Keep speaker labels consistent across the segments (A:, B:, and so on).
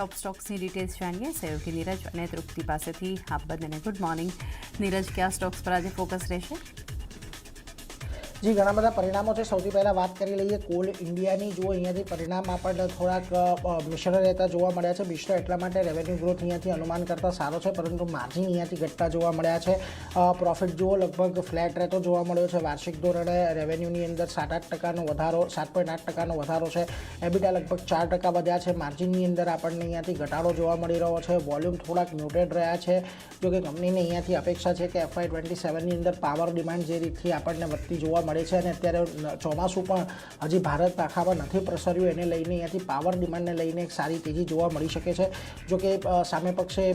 A: Top stocks की details जानिए सहयोगी नीरज અને તૃપ્તિ પાસેથી આપ બંનેને ગુડ મોર્નિંગ। નીરજ, કયા સ્ટોક્સ પર આજે ફોકસ રહેશે?
B: जी घना बधा परिणामों है। सौथी पहला बात करी लीए कोल इंडिया की। जो अहींयाथी परिणाम आपणे थोड़ाक मिश्र रहता जोवा मळ्या छे। मिश्र एटला माटे रेवेन्यू ग्रोथ अहींयाथी अनुमान करता सारो छे, परंतु मार्जिन अहींयाथी घटता जोवा मळ्या छे। प्रॉफिट जुओ लगभग फ्लेट रहतो जोवा मळ्यो छे। वार्षिक धोरणे रेवेन्यूनी अंदर 7-8% वधारो 7.8% वधारो छे। एबिटा लगभग 4% वध्या छे। मार्जिननी अंदर आपणे अहींयाथी घटाडो जोवा मळी रह्यो छे। वॉल्यूम थोड़ाक म्यूटेड रह्या छे। जो कि कंपनीने अहींयाथी अपेक्षा छे कि FY27 ની અંદર पावर डिमांड जे रीतथी आपणे વધતી જોવા મળે છે અને અત્યારે ચોમાસું પણ હજી ભારત આખામાં નથી પ્રસર્યું, એને લઈને અહીંયાથી પાવર ડિમાન્ડને લઈને એક સારી તેજી જોવા મળી શકે છે। જો કે સામે પક્ષે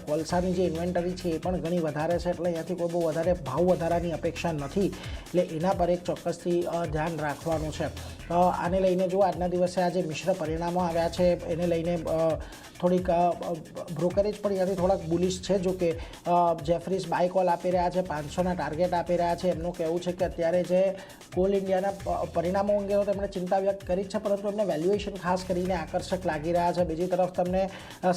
B: કોલસાની જે ઇન્વેન્ટરી છે એ પણ ઘણી વધારે છે, એટલે અહીંયાથી કોઈ બહુ વધારે ભાવ વધારાની અપેક્ષા નથી, એટલે એના પર એક ચોક્કસથી ધ્યાન રાખવાનું છે। આને લઈને જો આજના દિવસે આજે મિશ્ર પરિણામો આવ્યા છે, એને લઈને થોડીક બ્રોકરેજ પણ અહીંયાથી થોડાક બુલિશ છે। જો કે જેફરીસ બાય કોલ આપી રહ્યા છે, 500ના ટાર્ગેટ આપી રહ્યા છે। એમનું કહેવું છે કે અત્યારે જે કોલ ઇન્ડિયાના પરિણામો અંગે તો તેમણે ચિંતા વ્યક્ત કરી છે, પરંતુ એમને વેલ્યુએશન ખાસ કરીને આકર્ષક લાગી રહ્યા છે। બીજી તરફ તમને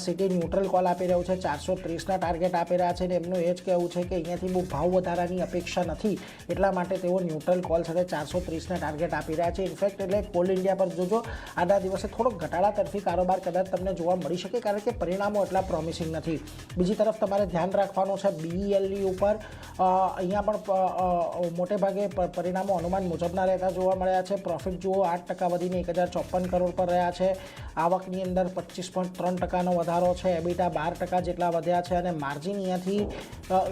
B: સિટી ન્યુટ્રલ કોલ આપી રહ્યું છે, 430ના ટાર્ગેટ આપી રહ્યા છે, અને એમનું એ જ કહેવું છે કે અહીંયાથી બહુ ભાવ વધારાની અપેક્ષા નથી, એટલા માટે તેઓ ન્યુટ્રલ કોલ સાથે 430ના ટાર્ગેટ આપી રહ્યા છે। ઇનફેક્ટ એટલે કોલ ઇન્ડિયા પર જોજો આજના દિવસે થોડોક ઘટાડા તરફી કારોબાર કદાચ તમને જોવા મળી શકે, કારણ કે પરિણામો એટલા પ્રોમિસિંગ નથી। બીજી તરફ તમારે ધ્યાન રાખવાનું છે BELની ઉપર। અહીંયા પણ મોટે ભાગે પરિણામો અનુમાન મુજબના રહેતા જોવા મળ્યા છે। પ્રોફિટ જુઓ 8% વધીને 1054 કરોડ પર રહ્યા છે। આવકની અંદર 25.3%નો વધારો છે। એબિટા 12% જેટલા વધ્યા છે, અને માર્જિન અહીંયાથી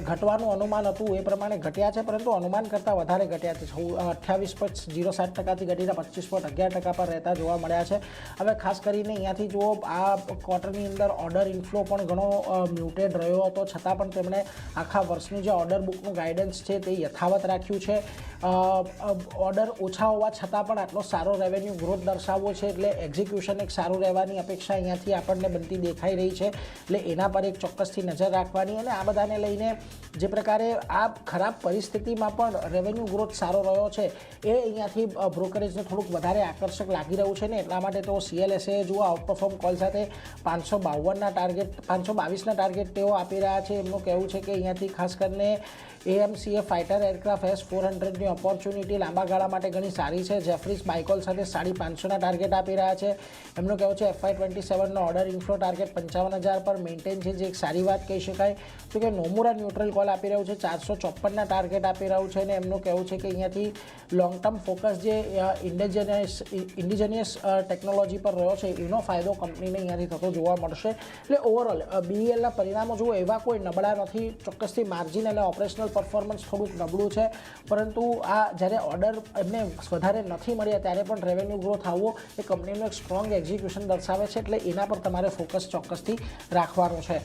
B: ઘટવાનું અનુમાન હતું એ પ્રમાણે ઘટ્યા છે, પરંતુ અનુમાન કરતાં વધારે ઘટ્યા છે। 28.07%થી ઘટીને 25.11% પર રહેતા જોવા મળ્યા છે। હવે ખાસ કરીને અહીંયાથી જુઓ આ ક્વાર્ટરની અંદર ઓર્ડર ઇન્ફ્લો પણ ઘણો મ્યુટેડ રહ્યો હતો, છતાં પણ તેમણે આખા વર્ષની જે ઓર્ડર બુકનું ગાઈડન્સ છે તે યથાવત રાખ્યું છે। ઓર્ડર ઓછા હોવા છતાં પણ આટલો સારો રેવન્યુ ગ્રોથ દર્શાવવો છે, એટલે એક્ઝિક્યુશન એક સારું રહેવાની અપેક્ષા અહીંયાથી આપણને બનતી દેખાઈ રહી છે, એટલે એના પર એક ચોક્કસથી નજર રાખવાની। અને આ બધાને લઈને જે પ્રકારે આ ખરાબ પરિસ્થિતિમાં પણ રેવન્યુ ગ્રોથ સારો રહ્યો છે, એ અહીંયાથી બ્રોકરેજને થોડુંક વધારે આકર્ષક લાગી રહ્યું છે, ને એટલા માટે તો CLSA જુઓ આઉટપરફોર્મ કોલ સાથે 522ના ટાર્ગેટ તેઓ આપી રહ્યા છે। એમનું કહેવું છે કે અહીંયાથી ખાસ કરીને AMCA ફાઇટર એરક્રાફ્ટ S-400ની ઓપોર્ચ્યુનિટી લાંબા ગાળા માટે ઘણી સારી છે। જેફરીસ બાયકોલ સાથે 550ના ટાર્ગેટ આપી રહ્યા છે। એમનું કહેવું છે FY27નો ઓર્ડર ઇન્ફ્લો ટાર્ગેટ 55,000 પર મેન્ટેન છે, જે એક સારી વાત કહી શકાય। તો કે નોમુરા ન્યુટ્રલ કોલ આપી રહ્યું છે, 454ના ટાર્ગેટ આપી રહ્યું છે, અને એમનું કહેવું છે કે અહીંયાથી લોંગ ટર્મ ફોકસ જે ઇન્ડિજિનિયસ ટેકનોલોજી પર રહ્યો છે, એનો ફાયદો કંપનીને અહીંયાથી થતો જોવા મળશે। એટલે ઓવરઓલ BELના પરિણામો જુઓ એવા કોઈ નબળા નથી। ચોક્કસથી માર્જિન અને ઓપરેશનલ પરફોર્મન્સ થોડુંક નબળું છે, પરંતુ આ જ્યારે ઓર્ડર એમને વધારે નથી મળ્યા ત્યારે પણ રેવન્યુ ગ્રોથ આવવો એ કંપનીનું એક સ્ટ્રોંગ એક્ઝિક્યુશન દર્શાવે છે, એટલે એના પર તમારે ફોકસ ચોક્કસથી રાખવાનું છે।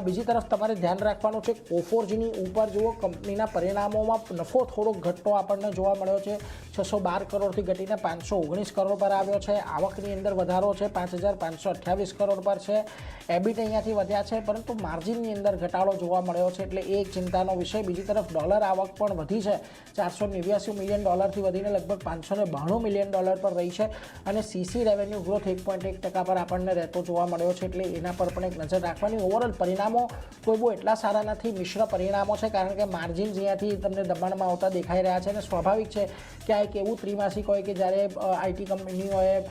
B: બીજી તરફ તમારે ધ્યાન રાખવાનું છે કોફોર્જની ઉપર જુઓ કંપનીના પરિણામોમાં નફો થોડોક ઘટતો આપણને જોવા મળ્યો છે। 612 કરોડથી ઘટીને 519 કરોડ પર આવ્યો છે। આવકની અંદર વધારો છે, 5,528 કરોડ પર છે। એબિટ અહીંયાથી વધ્યા છે, પરંતુ માર્જિનની અંદર ઘટાડો જોવા મળ્યો છે, એટલે એ એક ચિંતાનો વિષય। બીજી તરફ ડોલર આવક પણ વધી છે, $489 મિલિયન વધીને લગભગ $592 મિલિયન પર રહી છે, અને CC રેવન્યુ ગ્રોથ 1.1% પર આપણને રહેતો જોવા મળ્યો છે, એટલે એના પર પણ એક નજર રાખવાની। ઓવરઓલ પરિણામો કોઈ બહુ એટલા સારા નથી, મિશ્ર પરિણામો છે, કારણ કે માર્જિન અહીંયાથી તમને દબાણમાં આવતા દેખાઈ રહ્યા છે, અને સ્વાભાવિક છે કે આ એક એવું ત્રિમાસિક હોય કે જ્યારે IT કંપનીઓએ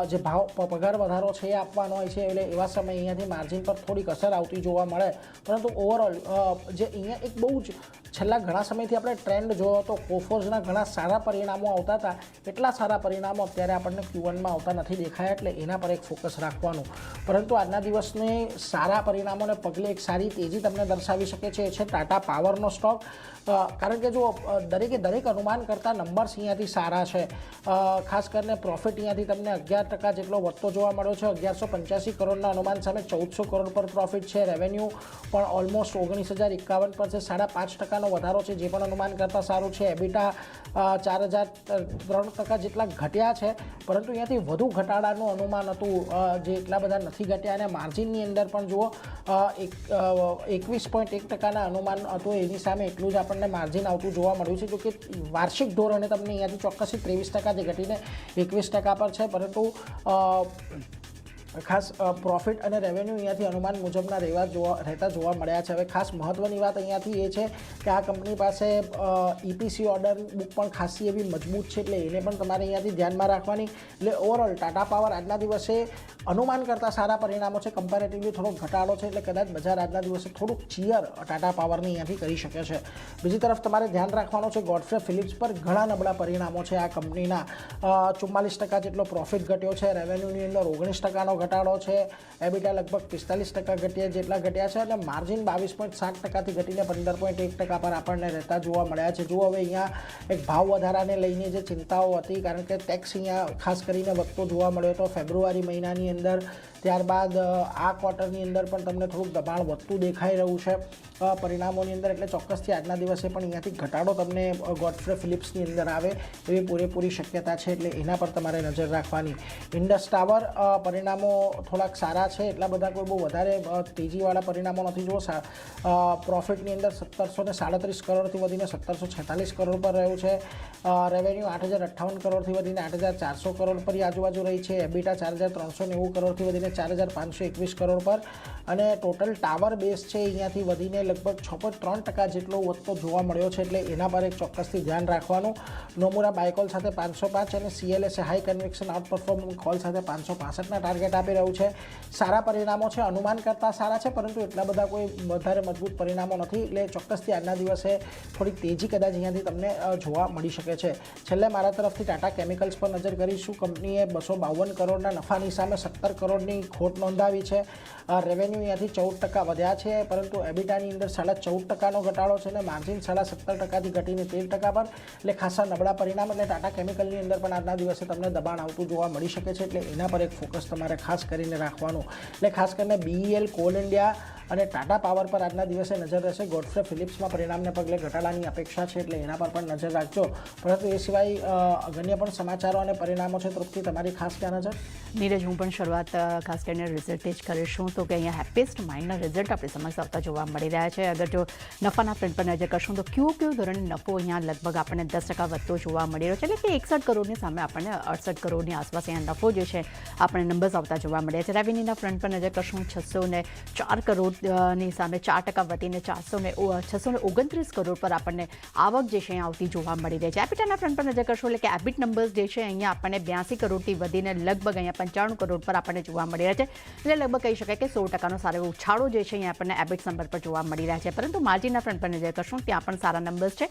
B: જે પગાર વધારો છે એ આપવાનો હોય છે, એટલે એવા સમય અહીંયાથી માર્જિન પર થોડીક અસર આવતી જોવા મળે। પરંતુ ઓવરઓલ જે અહીંયા એક બહુ જ છેલ્લા ઘણા સમયથી આપણે ટ્રેન્ડ જોયો હતો, કોફોર્જના ઘણા સારા પરિણામો આવતા હતા, એટલા સારા પરિણામો અત્યારે આપણને Q1માં આવતા નથી દેખાયા, એટલે એના પર એક ફોકસ રાખવાનું। પરંતુ આજના દિવસને સારા પરિણામોને પગલે એક સારી તેજી તમને દર્શાવી શકે છે, એ છે ટાટા પાવરનો સ્ટોક। કારણ કે જો દરેકે દરેક અનુમાન કરતાં નંબર્સ અહીંયાથી સારા છે। ખાસ કરીને પ્રોફિટ અહીંયાથી તમને 11% જેટલો વધતો જોવા મળ્યો છે, 1185 કરોડના અનુમાન સામે 1400 કરોડ પર પ્રોફિટ છે। રેવન્યુ પણ ઓલમોસ્ટ 19,051 પર છે, 5.5%નો વધારો છે, જે પણ અનુમાન કરતાં સારું છે। એબિટા 4,003% જેટલા ઘટ્યા છે, પરંતુ અહીંયાથી વધુ ઘટાડાનું અનુમાન હતું, જે એટલા બધા નથી ઘટ્યા। અને માર્જિનની અંદર પણ જુઓ 21.1%ના અનુમાન હતું, એની સામે એટલું જ આપણને માર્જિન આવતું જોવા મળ્યું છે। જો કે વાર્ષિક ધોરણે તમને અહીંયાથી ચોક્કસથી 23% ઘટીને 21% પર છે, પરંતુ ખાસ પ્રોફિટ અને રેવન્યુ અહીંયાથી અનુમાન મુજબના રહેતા જોવા મળ્યા છે. હવે ખાસ મહત્ત્વની વાત અહીંયાથી એ છે કે આ કંપની પાસે EPC ઓર્ડર બુક પણ ખાસી એવી મજબૂત છે, એટલે એને પણ તમારે અહીંયાથી ધ્યાનમાં રાખવાની. એટલે ઓવરઓલ ટાટા પાવર આજના દિવસે અનુમાન કરતાં સારા પરિણામો છે, કમ્પેરેટિવલી થોડો ઘટાડો છે, એટલે કદાચ બજાર આજના દિવસે થોડુંક ચીયર ટાટા પાવરની અહીંયાથી કરી શકે છે. બીજી તરફ તમારે ધ્યાન રાખવાનું છે ગોડફ્રે ફિલિપ્સ પર ઘણા નબળા પરિણામો છે. આ કંપનીના 44% જેટલો પ્રોફિટ ઘટ્યો છે, રેવન્યુની અંદર 19%નો ઘટાડો છે, એબિટા લગભગ 45% જેટલા ઘટ્યા છે, અને માર્જિન 22.7%થી ઘટીને 15.1% પર આપણને રહેતા જોવા મળ્યા છે. જો હવે અહીંયા એક ભાવ વધારાને લઈને જે ચિંતાઓ હતી, કારણ કે ટેક્સ અહીંયા ખાસ કરીને વધતો જોવા મળ્યો હતો ફેબ્રુઆરી મહિનાની અંદર, ત્યારબાદ આ ક્વાર્ટરની અંદર પણ તમને થોડુંક દબાણ વધતું દેખાઈ રહ્યું છે પરિણામોની અંદર, એટલે ચોક્કસથી આજના દિવસે પણ અહીંયાથી ઘટાડો તમને ગોડફ્રે ફિલિપ્સની અંદર આવે એવી પૂરેપૂરી શક્યતા છે, એટલે એના પર તમારે નજર રાખવાની. ઇન્ડસ ટાવર પરિણામો થોડાક સારા છે, એટલા બધા કોઈ બહુ વધારે તેજીવાળા પરિણામો નથી. જો પ્રોફિટની અંદર 1737 કરોડથી વધીને 1746 કરોડ પર રહ્યું છે, રેવન્યુ 8058 કરોડથી વધીને 8400 કરોડ પર આજુબાજુ રહી છે, એબિટા 4390 કરોડથી વધીને 4521 કરોડ પર, અને ટોટલ ટાવર બેઝ છે અહીંયાથી વધીને લગભગ 6.3% જેટલો વધતો જોવા મળ્યો છે, એટલે એના પર એક ચોક્કસથી ધ્યાન રાખવાનું. નોમુરા બાયકોલ સાથે 505 અને CLSA high conviction out performing call સાથે 565ના ટાર્ગેટ આપી રહ્યું છે. સારા પરિણામો છે, અનુમાન કરતાં સારા છે, પરંતુ એટલા બધા કોઈ વધારે મજબૂત પરિણામો નથી, એટલે ચોક્કસથી આજના દિવસે થોડીક તેજી કદાચ અહીંયાથી તમને જોવા મળી શકે છે. છેલ્લે મારા તરફથી ટાટા કેમિકલ્સ પર નજર કરીશું. કંપનીએ 252 કરોડના નફાની સામે 17 કરોડની ખોટ નોંધાવી છે. રેવન્યુ અહીંયાથી 14% વધ્યા છે, પરંતુ એબિટાની અંદર 14.5%નો ઘટાડો છે, અને માર્જિન 17.5%થી ઘટીને 13% પર, એટલે ખાસા નબળા પરિણામ. એટલે ટાટા કેમિકલની અંદર પણ આજના દિવસે તમને દબાણ આવતું જોવા મળી શકે છે, એટલે એના પર એક ફોકસ તમારે ખાસ કરીને રાખવાનું. એટલે ખાસ કરીને BEL, કોલ ઇન્ડિયા અને ટાટા પાવર પર આજના દિવસે નજર રહેશે. ગોડફ્રે ફિલિપ્સમાં પરિણામને પગલે ઘટાડાની અપેક્ષા છે, એટલે એના પર પણ નજર રાખજો. પરંતુ એ સિવાય અગત્ય પણ સમાચારો અને પરિણામો છે. તૃપ્તિ, તમારી ખાસ ક્યાં નજર?
A: નીરજ, હું પણ શરૂઆત ખાસ કરીને રિઝલ્ટ જ કરીશું, તો કે અહીંયા હેપીએસ્ટ માઇન્ડના રિઝલ્ટ આપણી સમક્ષ આવતા જોવા મળી રહ્યા છે. અગર જો નફાના ફ્રન્ટ પર નજર કરશું તો ક્યુ ધોરણે નફો અહીંયા લગભગ આપણને 10% વધતો જોવા મળી રહ્યો છે, એટલે કે 61 કરોડની સામે આપણને 68 કરોડની આસપાસ અહીંયા નફો જે છે આપણે નંબર્સ આવતા જોવા મળ્યા છે. રેવન્યુના ફ્રન્ટ પર નજર કરશું 604 કરોડની સામે 4% વધીને 629 કરોડ પર આપણને આવક જે છે અહીંયા આવતી જોવા મળી રહી છે. એબિટાના ફ્રન્ટ પર નજર કરશું, એટલે કે એબિટ નંબર્સ જે છે અહીંયા આપણને 82 કરોડથી વધીને લગભગ અહીંયા 95 કરોડ પર આપણને જોવા મળી રહ્યા છે, એટલે લગભગ કહી શકાય કે 100%નો સારો એવો ઉછાળો જે છે અહીંયા આપણને એબિટ નંબર પર જોવા મળી રહ્યા છે. પરંતુ માર્જિનના ફ્રન્ટ પર નજર કરશું, ત્યાં પણ સારા નંબર્સ છે.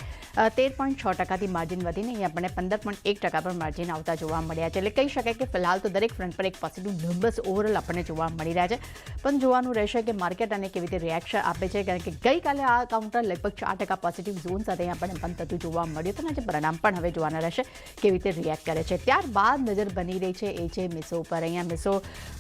A: 13.6%થી માર્જિન વધીને અહીંયા આપણને 15.1% પર માર્જિન આવતા જોવા મળ્યા છે, એટલે કહી શકાય કે ફિલહાલ તો દરેક ફ્રન્ટ પર એક પોઝિટિવ નંબર્સ ઓવરઓલ આપણને જોવા મળી રહ્યા છે. પણ જોવાનું રહેશે કે માર્કેટ અને કેવી રીતે રિએક્શન આપે છે, કારણ કે ગઈકાલે આ કાઉન્ટર લગભગ 4% પોઝિટિવ ઝોન સાથે આપણને બંધ થતું જોવા મળ્યું હતું, અને જે પરિણામ પણ હવે જોવાના રહેશે કેવી રીતે રિએક્ટ કરે છે. ત્યારબાદ નજર બની રહી છે એ છે મિસો પર. અહીંયા મિસો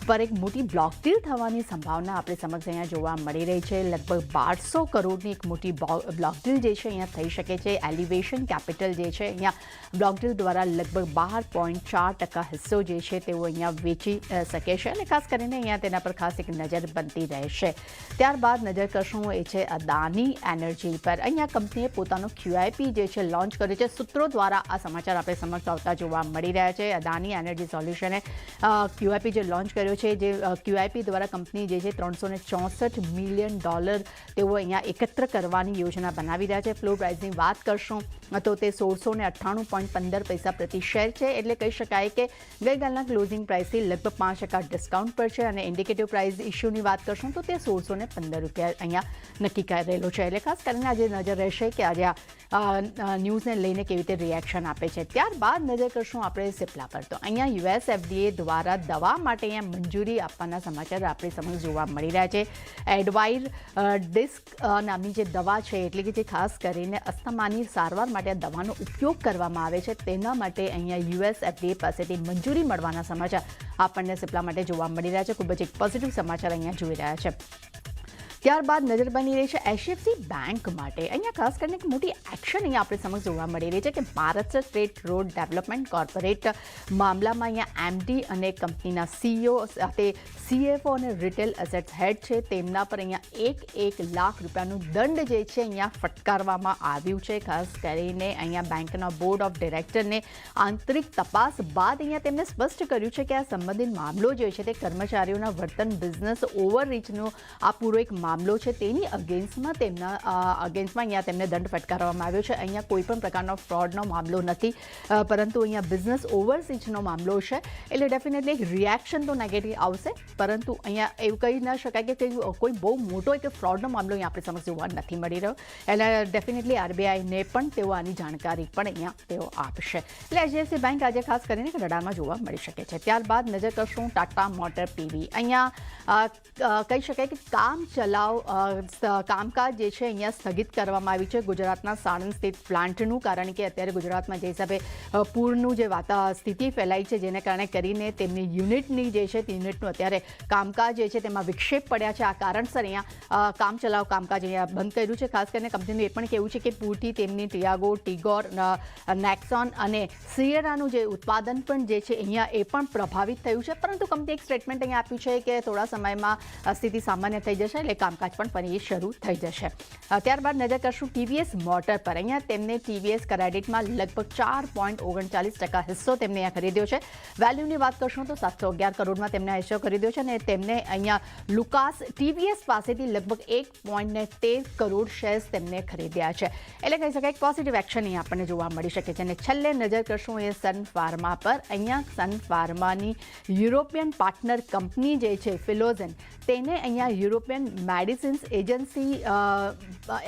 A: પર એક મોટી બ્લોક ડીલ થવાની સંભાવના આપણી સમક્ષ અહીંયા જોવા મળી રહી છે. લગભગ 1200 કરોડની એક મોટી બ્લોક ડીલ જે છે અહીંયા થઈ શકે છે. એલિવેશન કેપિટલ જે છે અહીંયા બ્લોક ડીલ દ્વારા લગભગ 12.4% હિસ્સો જે છે તેઓ અહીંયા વેચી શકે છે, અને ખાસ કરીને અહીંયા તેના પર ખાસ એક નજર બનતી રહેશે. ત્યારબાદ નજર કરશું એ છે અદાની એનર્જી પર. અહીંયા કંપનીએ પોતાનો QIP જે છે લોન્ચ કર્યો છે. સૂત્રો દ્વારા આ સમાચાર આપણે સમક્ષ આવતા જોવા મળી રહ્યા છે. અદાની એનર્જી સોલ્યુશને QIP જે લોન્ચ કર્યો છે, જે QIP દ્વારા કંપની જે છે $364 મિલિયન તેઓ અહીંયા એકત્ર કરવાની યોજના બનાવી રહ્યા છે. ફ્લોર પ્રાઇસની વાત કરશું તો તે 1698.15 પ્રતિ શેર છે, એટલે કહી શકાય કે ગઈકાલના ક્લોઝિંગ પ્રાઇસથી લગભગ 5% ડિસ્કાઉન્ટ પર છે, અને ઇન્ડિકેટિવ પ્રાઇસ ઇશ્યુની વાત કરશું તો તે 1615 રૂપિયા અહીંયા નક્કી કરેલો છે. એટલે ખાસ કરીને આજે નજર રહેશે કે આજે આ ન્યૂઝને લઈને કેવી રીતે રિએક્શન આપે છે. ત્યારબાદ નજર કરશું આપણે સિપ્લા પર. તો અહીંયા US FDA દ્વારા દવા માટે અહીંયા મંજૂરી આપવાના સમાચાર આપણી સમક્ષ જોવા મળી રહ્યા છે. એડવાઇર ડિસ્ક નામની જે દવા છે, એટલે કે જે ખાસ કરીને અસ્થમાની સારવાર માટે આ દવાનો ઉપયોગ કરવામાં આવે છે, તેના માટે અહીંયા US FDA પાસેથી મંજૂરી મળવાના સમાચાર આપણને સિપ્લા માટે જોવા મળી રહ્યા છે. ખૂબ જ એક પોઝિટિવ સમાચાર અહીંયા જોઈ રહ્યા છે. ત્યારબાદ નજર બની રહી છે HDFC બેંક માટે. અહીંયા ખાસ કરીને એક મોટી એક્શન અહીંયા આપણે સમક્ષ જોવા મળી રહી છે કે Maharashtra state road development corporate મામલામાં અહીંયા MD અને કંપનીના CEO સાથે CFO અને રિટેલ એસેટ્સ હેડ છે તેમના પર અહીંયા 1 લાખ રૂપિયાનું દંડ જે છે અહીંયા ફટકારવામાં આવ્યું છે. ખાસ કરીને અહીંયા બેંકના બોર્ડ ઓફ ડિરેક્ટરને આંતરિક તપાસ બાદ અહીંયા તેમણે સ્પષ્ટ કર્યું છે કે આ સંબંધિત મામલો જે છે તે કર્મચારીઓના વર્તન બિઝનેસ ઓવરરીચનો આ પૂરો એક મામલો છે. તેની અગેન્સ્ટમાં અહીંયા તેમને દંડ ફટકારવામાં આવ્યો છે. અહીંયા કોઈ પણ પ્રકારનો ફ્રોડનો મામલો નથી, પરંતુ અહીંયા બિઝનેસ ઓવરરીચનો મામલો છે. એટલે ડેફિનેટલી એક રિએક્શન તો નેગેટિવ આવશે, પરંતુ અહીંયા એવું કહી ન શકાય કે કોઈ બહુ મોટો એક ફ્રોડનો મામલો અહીંયા આપણી સમક્ષ જોવા નથી મળી રહ્યો. એટલે ડેફિનેટલી RBIને પણ તેઓ આની જાણકારી પણ અહીંયા તેઓ આપશે. એટલે HDFC બેંક આજે ખાસ કરીને રડારમાં જોવા મળી શકે છે. ત્યારબાદ નજર કરશું ટાટા મોટર PV. અહીંયા કહી શકાય કે કામકાજ જે છે અહીંયા સ્થગિત કરવામાં આવ્યું છે ગુજરાતના સાણંદ સ્થિત પ્લાન્ટનું, કારણ કે અત્યારે ગુજરાતમાં જે હિસાબે પૂરનું જે સ્થિતિ ફેલાઈ છે જેને કારણે કરીને તેમની યુનિટની જે છે યુનિટનું અત્યારે કામકાજ જે છે તેમાં વિક્ષેપ પડ્યા છે. આ કારણસર અહીંયા કામચલાઉ કામકાજ અહીંયા બંધ કર્યું છે. ખાસ કરીને કંપનીનું એ પણ કહેવું છે કે પૂરથી તેમની ટિયાગો, ટીગોર, નેક્સોન અને સિયેરાનું જે ઉત્પાદન પણ જે છે અહીંયા એ પણ પ્રભાવિત થયું છે. પરંતુ કંપની એક સ્ટેટમેન્ટ અહીંયા આપ્યું છે કે થોડા સમયમાં સ્થિતિ સામાન્ય થઈ જશે, એટલે કામકાજ પણ ફરી શરૂ થઈ જશે. ત્યારબાદ નજર કરશું TVS મોટર પર. અહીંયા તેમને TVS ક્રેડિટમાં લગભગ 4.39% હિસ્સો તેમને અહીંયા ખરીદ્યો છે. વેલ્યુની વાત કરશું તો 711 કરોડમાં તેમને હિસ્સો ખરીદ્યો છે અને તેમને અહીંયા લુકાસ TVS પાસેથી લગભગ 1.13 કરોડ શેર્સ તેમને ખરીદ્યા છે. એટલે કહી શકાય એક પોઝિટિવ એક્શન અહીંયા આપણને જોવા મળી શકે છે. અને છેલ્લે નજર કરશું એ સન ફાર્મા પર. અહીંયા સન ફાર્માની યુરોપિયન પાર્ટનર કંપની જે છે ફિલોઝન, તેને અહીંયા યુરોપિયન મેડિસિન્સ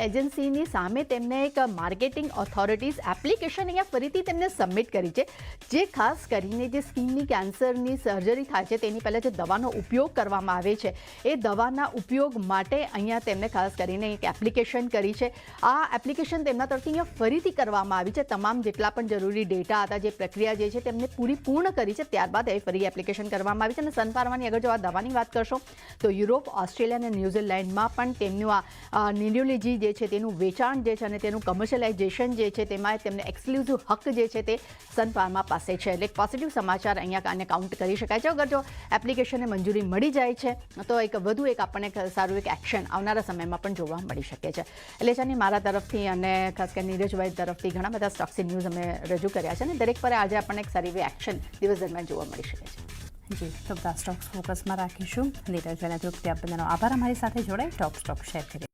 A: એજન્સીની સામે તેમને એક માર્કેટિંગ ઓથોરિટીઝ એપ્લિકેશન અહીંયા ફરીથી તેમને સબમિટ કરી છે, જે ખાસ કરીને જે સ્કિનની કેન્સરની સર્જરી થાય છે તેની પહેલાં જે દવાનો ઉપયોગ કરવામાં આવે છે એ દવાના ઉપયોગ માટે અહીંયા તેમને ખાસ કરીને એક એપ્લિકેશન કરી છે. આ એપ્લિકેશન તેમના તરફથી અહીંયા ફરીથી કરવામાં આવી છે. તમામ જેટલા પણ જરૂરી ડેટા હતા, જે પ્રક્રિયા જે છે તેમને પૂર્ણ કરી છે. ત્યારબાદ એ ફરી એપ્લિકેશન કરવામાં આવી છે. અને સન ફાર્માની અગર જો આ દવાની વાત કરશો તો યુરોપ, ઓસ્ટ્રેલિયા અને ન્યૂઝીલેન્ડમાં પણ તેમનું આ નિન્યુલોજી જે છે તેનું વેચાણ જે છે અને તેનું કમર્શિયલાઇઝેશન જે છે તેમાં તેમને એક્સક્લુઝિવ હક જે છે તે સન ફાર્મા પાસે છે. એટલે પોઝિટિવ સમાચાર અહીંયા આને કાઉન્ટ કરી શકાય છે. અગર જો એપ્લિકેશનને મંજૂરી મળી જાય છે તો વધુ એક આપણને સારું એક એક્શન આવનારા સમયમાં પણ જોવા મળી શકે છે. એટલે છે મારા તરફથી અને ખાસ કરીને નીરજભાઈ તરફથી ઘણા બધા સ્ટોક્સી ન્યૂઝ અમે રજૂ કર્યા છે અને દરેક પર આજે આપણને એક સારી એવી એક્શન દિવસ દરમિયાન જોવા મળી શકે છે.
C: જી, તો બધા સ્ટોક્સ ફોકસમાં રાખીશું. નીરજભાઈના જો આભાર, અમારી સાથે જોડાઈ ટોપ સ્ટોક શેર કરી.